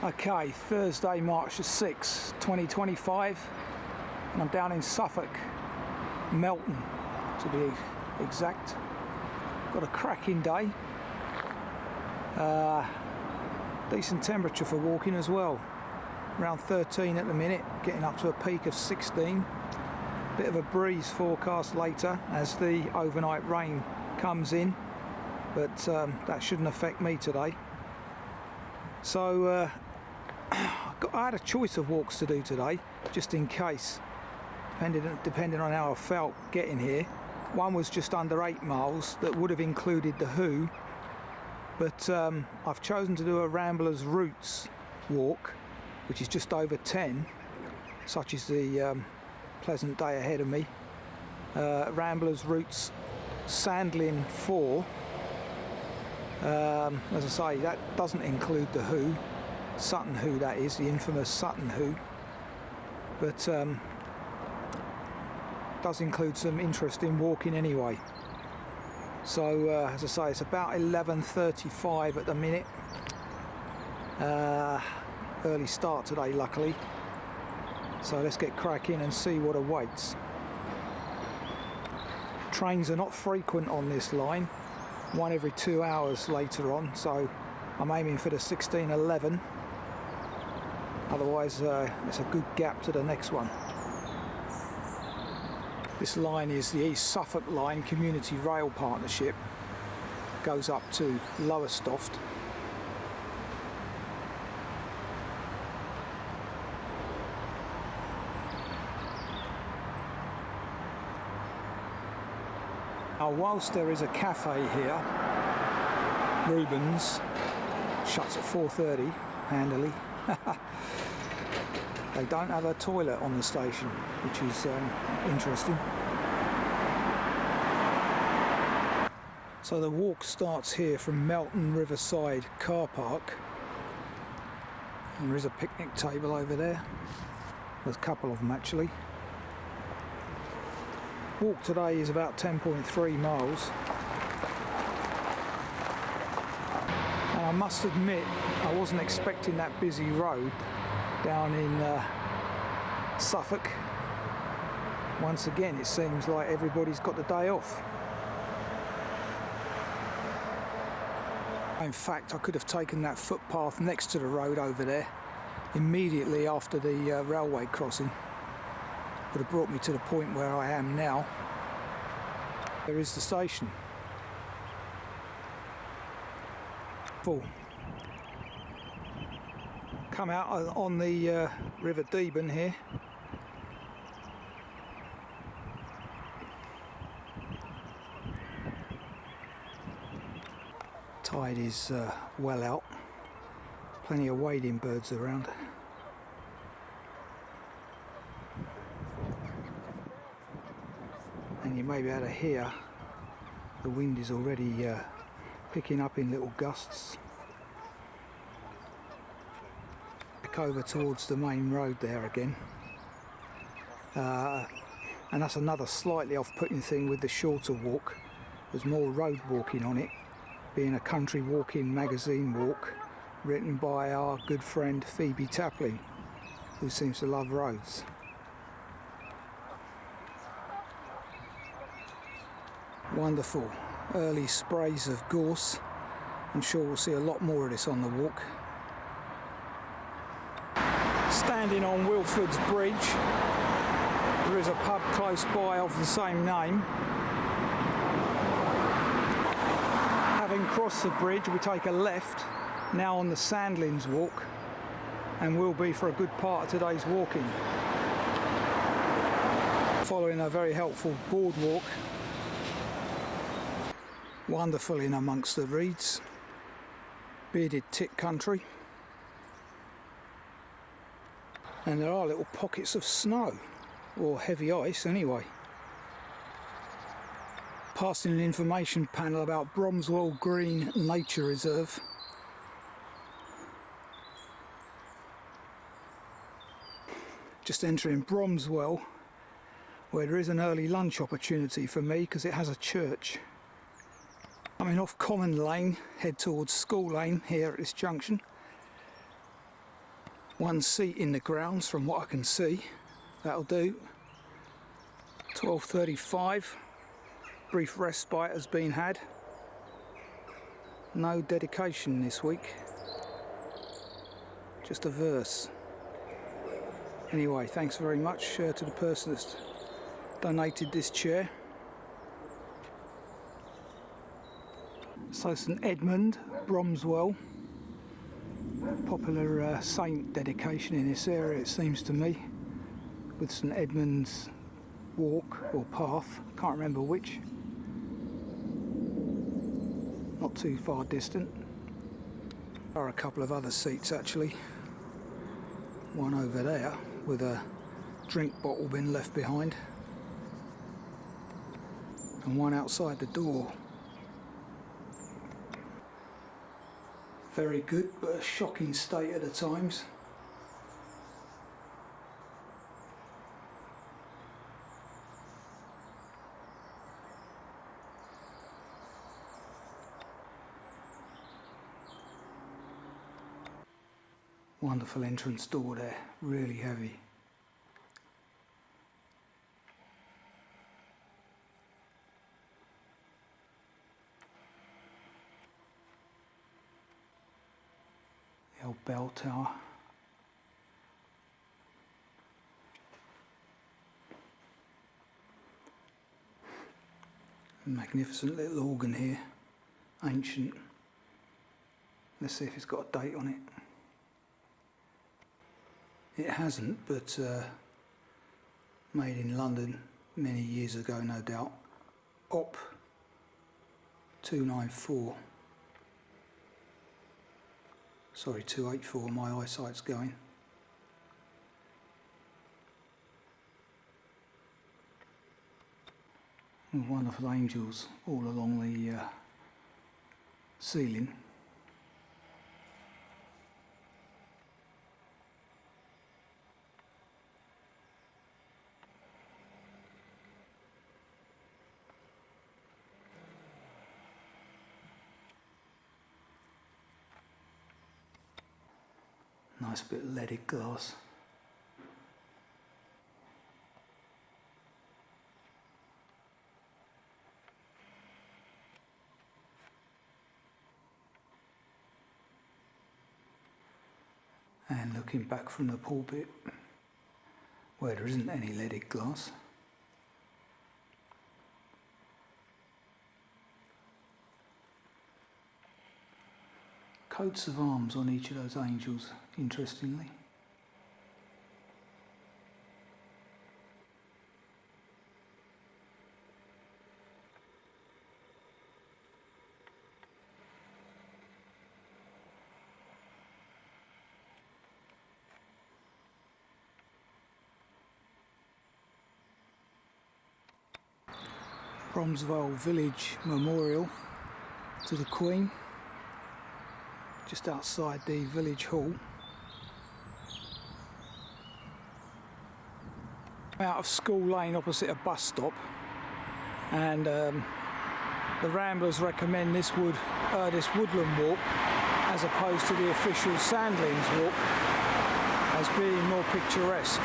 Okay, Thursday, March the 6th, 2025, and I'm down in Suffolk, Melton to be exact. Got a cracking day. Decent temperature for walking as well. Around 13 at the minute, getting up to a peak of 16. Bit of a breeze forecast later as the overnight rain comes in, but that shouldn't affect me today. So I had a choice of walks to do today, just in case, depending on how I felt getting here. One was just under 8 miles that would have included the Who, but I've chosen to do a Ramblers routes walk, which is just over 10. Such is the pleasant day ahead of me. Ramblers routes Sandlings 4. As I say, that doesn't include the Who, Sutton Who, that is, the infamous Sutton Who, but does include some interesting walking anyway. So as I say, it's about 11:35 at the minute. Early start today, luckily, so let's get cracking and see what awaits. Trains are not frequent on this line, one every 2 hours later on, so I'm aiming for the 16:11. Otherwise it's a good gap to the next one. This line is the East Suffolk Line Community Rail Partnership. Goes up to Lowestoft. Now, whilst there is a cafe here, Reuben's, shuts at 4:30 handily. They don't have a toilet on the station, which is interesting. So the walk starts here from Melton Riverside car park, and there is a picnic table over there. There's a couple of them actually. Walk today is about 10.3 miles, and I must admit I wasn't expecting that busy road down in Suffolk. Once again, it seems like everybody's got the day off. In fact, I could have taken that footpath next to the road over there immediately after the railway crossing. Would have brought me to the point where I am now. There is the station. Full. Come out on the River Deben here. Tide is well out. Plenty of wading birds around. And you may be able to hear the wind is already picking up in little gusts. Back over towards the main road there again. And that's another slightly off-putting thing with the shorter walk. There's more road walking on it, being a country walking magazine walk written by our good friend Phoebe Tapling, who seems to love roads. Wonderful early sprays of gorse. I'm sure we'll see a lot more of this on the walk. Standing on Wilford's Bridge, there is a pub close by of the same name. Having crossed the bridge, we take a left now on the Sandlings Walk, and will be for a good part of today's walking. Following a very helpful boardwalk. Wonderful in amongst the reeds, bearded tit country, and there are little pockets of snow, or heavy ice anyway. Passing an information panel about Bromeswell Green Nature Reserve. Just entering Bromeswell, where there is an early lunch opportunity for me because it has a church. Coming off Common Lane, head towards School Lane here at this junction. One seat in the grounds from what I can see. That'll do. 12:35. Brief respite has been had. No dedication this week. Just a verse. Anyway, thanks very much to the person that's donated this chair. So St Edmund, Bromeswell. Popular saint dedication in this area, it seems to me, with St Edmund's walk or path, can't remember which. Not too far distant. There are a couple of other seats actually. One over there with a drink bottle bin left behind, and one outside the door. Very good, but a shocking state at the times. Wonderful entrance door there, really heavy. The old bell tower. A magnificent little organ here, ancient. Let's see if it's got a date on it. It hasn't, but made in London many years ago, no doubt. Op 294. Sorry, 284, my eyesight's going. Wonderful angels all along the ceiling. Nice bit of leaded glass. And looking back from the pulpit, where there isn't any leaded glass, coats of arms on each of those angels, interestingly. Bromeswell Village Memorial to the Queen, just outside the village hall. Out of School Lane opposite a bus stop, and the Ramblers recommend this woodland walk as opposed to the official Sandlings Walk as being more picturesque.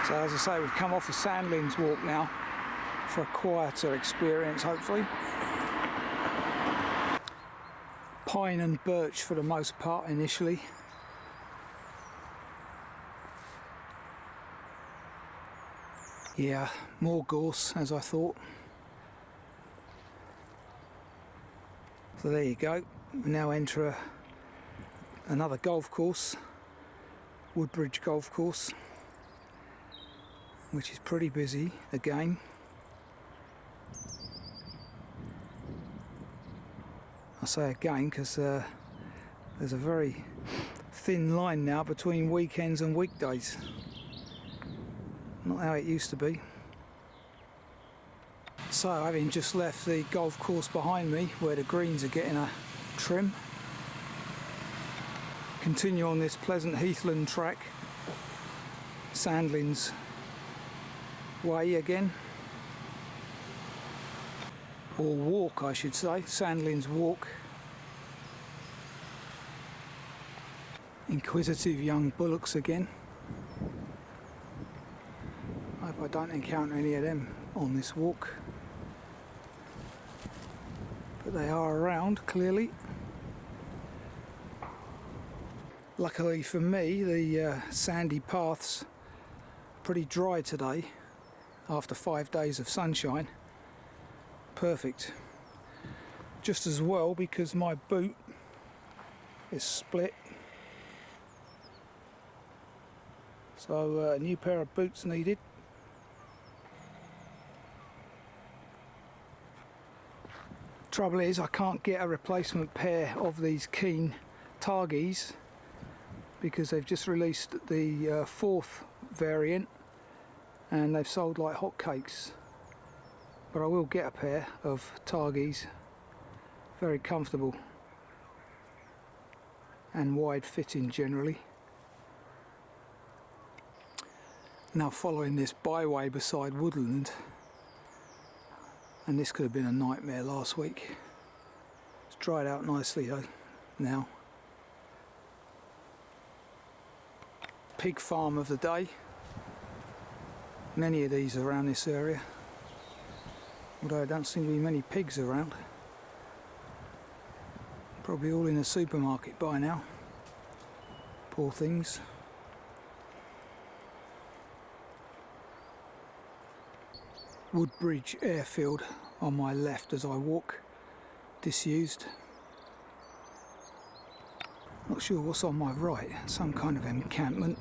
So as I say, we've come off the Sandlings Walk now for a quieter experience, hopefully. Pine and birch for the most part initially. Yeah, more gorse as I thought. So there you go. We now enter another golf course, Woodbridge Golf Course, which is pretty busy again. I say again because there's a very thin line now between weekends and weekdays. Not how it used to be. So having just left the golf course behind me where the greens are getting a trim, continue on this pleasant heathland track, Sandlings Way again, or walk I should say, Sandlings Walk. Inquisitive young bullocks again. I hope I don't encounter any of them on this walk. But they are around, clearly. Luckily for me, the sandy path's pretty dry today after 5 days of sunshine. Perfect. Just as well because my boot is split. So a new pair of boots needed. Trouble is I can't get a replacement pair of these Keen Targies because they've just released the fourth variant and they've sold like hotcakes. But I will get a pair of Targies. Very comfortable and wide fitting generally. Now following this byway beside woodland, and this could have been a nightmare last week. It's dried out nicely though now. Pig farm of the day. Many of these around this area, although there don't seem to be many pigs around. Probably all in a supermarket by now. Poor things. Woodbridge airfield on my left as I walk, disused. Not sure what's on my right, some kind of encampment.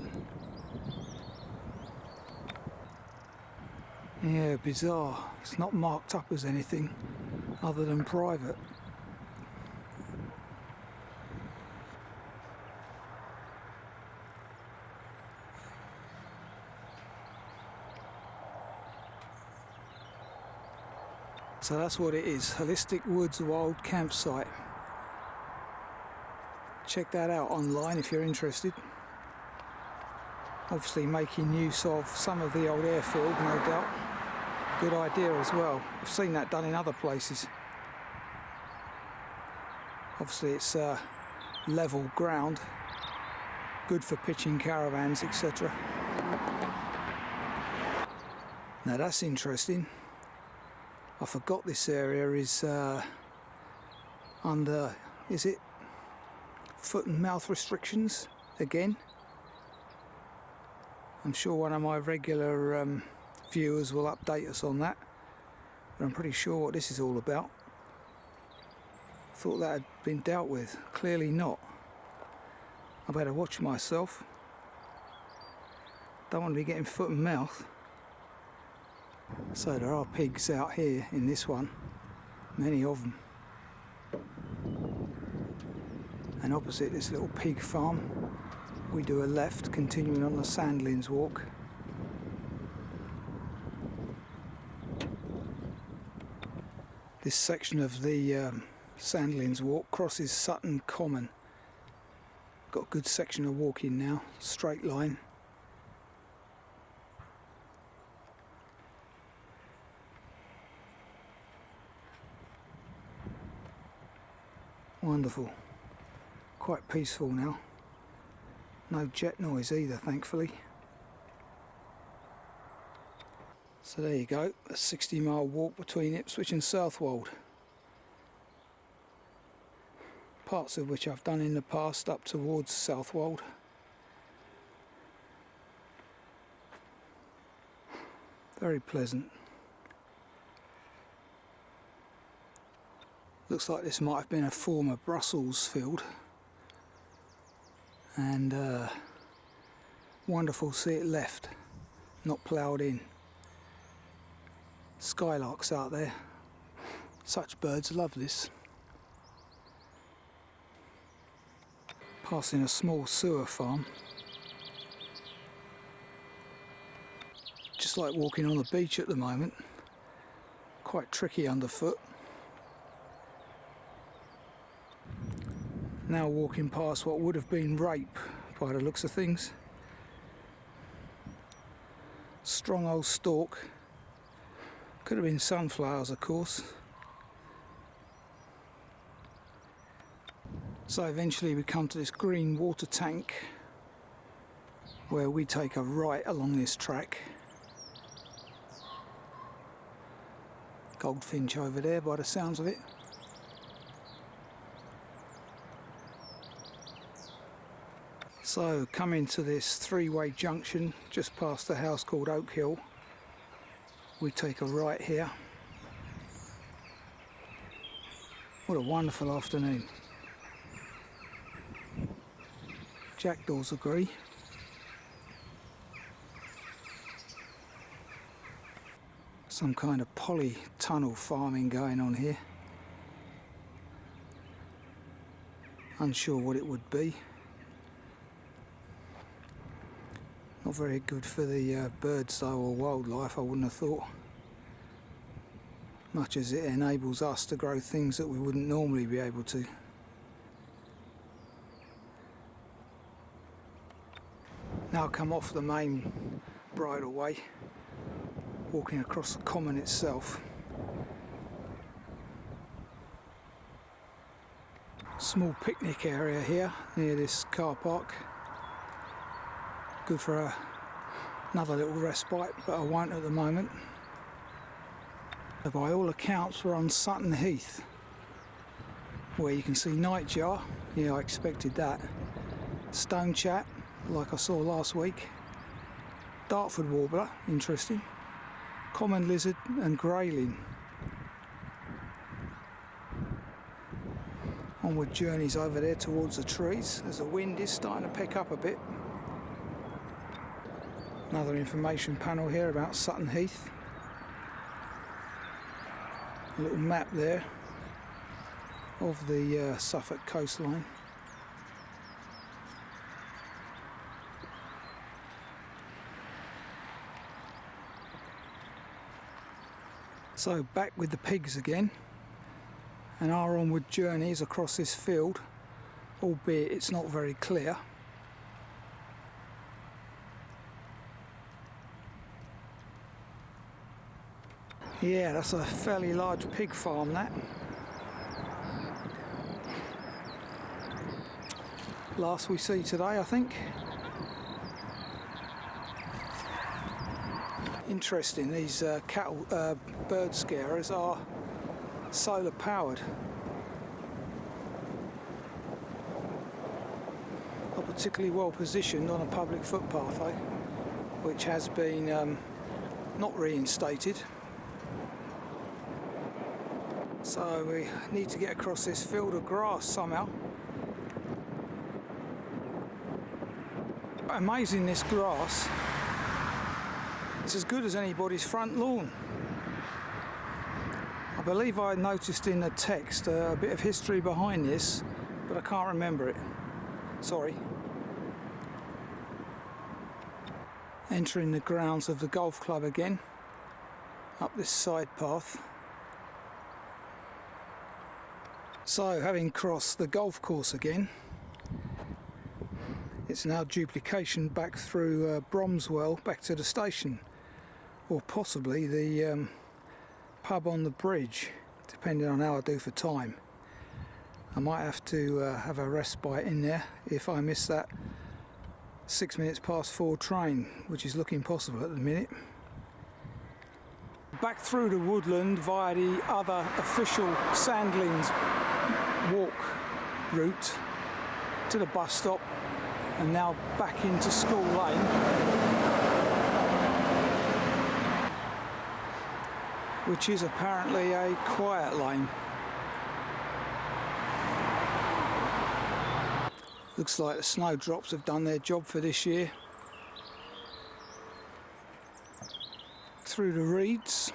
Yeah, bizarre. It's not marked up as anything other than private. So that's what it is, Holistic Woods Wild Campsite. Check that out online if you're interested. Obviously making use of some of the old airfield, no doubt. Good idea as well. I've seen that done in other places. Obviously it's level ground, good for pitching caravans, etc. Now that's interesting. I forgot this area is under, is it foot and mouth restrictions again? I'm sure one of my regular viewers will update us on that, but I'm pretty sure what this is all about. Thought that had been dealt with. Clearly not. I better watch myself. Don't want to be getting foot and mouth. So there are pigs out here in this one, many of them. And opposite this little pig farm, we do a left, continuing on the Sandlings Walk. This section of the Sandlings Walk crosses Sutton Common. Got a good section of walking now, straight line. Wonderful. Quite peaceful now. No jet noise either, thankfully. So there you go, a 60-mile walk between Ipswich and Southwold. Parts of which I've done in the past up towards Southwold. Very pleasant. Looks like this might have been a former Brussels field, and wonderful to see it left, not ploughed in. Skylarks out there, such birds love this. Passing a small sewer farm, just like walking on the beach at the moment, quite tricky underfoot. Now walking past what would have been rape by the looks of things. Strong old stalk. Could have been sunflowers, of course. So eventually we come to this green water tank where we take a right along this track. Goldfinch over there by the sounds of it. So coming to this three-way junction just past a house called Oak Hill, we take a right here. What a wonderful afternoon. Jackdaws agree. Some kind of polytunnel farming going on here. Unsure what it would be. Not very good for the birds though, or wildlife, I wouldn't have thought. Much as it enables us to grow things that we wouldn't normally be able to. Now come off the main bridleway, walking across the common itself. Small picnic area here near this car park. Good for another little respite, but I won't at the moment. By all accounts we're on Sutton Heath, where you can see nightjar, yeah I expected that, stonechat, like I saw last week, Dartford warbler, interesting, common lizard and grayling. Onward journeys over there towards the trees as the wind is starting to pick up a bit. Another information panel here about Sutton Heath. A little map there of the Suffolk coastline. So back with the pigs again, and our onward journey is across this field, albeit it's not very clear. Yeah, that's a fairly large pig farm, that. Last we see today, I think. Interesting, these bird scarers are solar powered. Not particularly well positioned on a public footpath though, which has been not reinstated. So we need to get across this field of grass somehow. Amazing, this grass. It's as good as anybody's front lawn. I believe I noticed in the text a bit of history behind this, but I can't remember it. Sorry. Entering the grounds of the golf club again, up this side path. So, having crossed the golf course again, it's now duplication back through Bromeswell back to the station, or possibly the pub on the bridge, depending on how I do for time. I might have to have a respite in there if I miss that 6 minutes past 4 train, which is looking possible at the minute. Back through the woodland via the other official Sandlings Walk route to the bus stop, and now back into School Lane. Which is apparently a quiet lane. Looks like the snowdrops have done their job for this year. Through the reeds,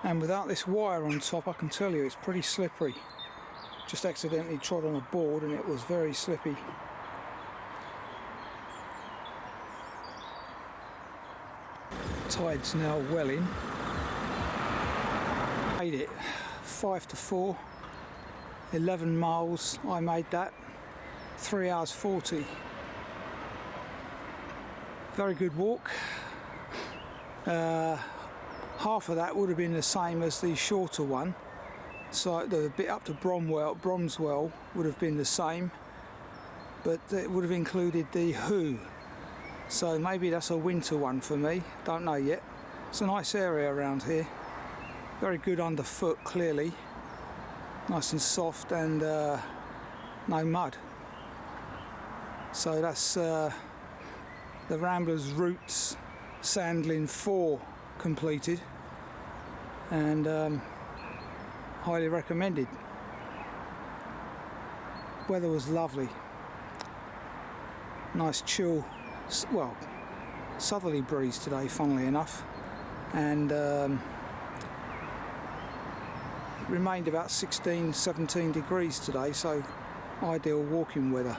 and without this wire on top I can tell you it's pretty slippery. Just accidentally trod on a board and it was very slippy. Tide's now well in. Made it 5 to 4, 11 miles I made that, 3 hours 40. Very good walk. Half of that would have been the same as the shorter one, So the bit up to Bromeswell would have been the same, but it would have included the Who. So maybe that's a winter one for me, don't know yet. It's a nice area around here, very good underfoot clearly, nice and soft, and no mud. So that's the Ramblers Routes Sandling 4 completed, and highly recommended. Weather was lovely, nice chill, well, southerly breeze today, funnily enough, and remained about 16-17 degrees today, so ideal walking weather.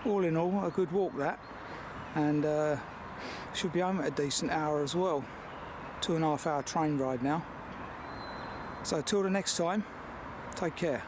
All in all, a good walk that, and should be home at a decent hour as well. 2.5 hour train ride now. So till the next time, take care.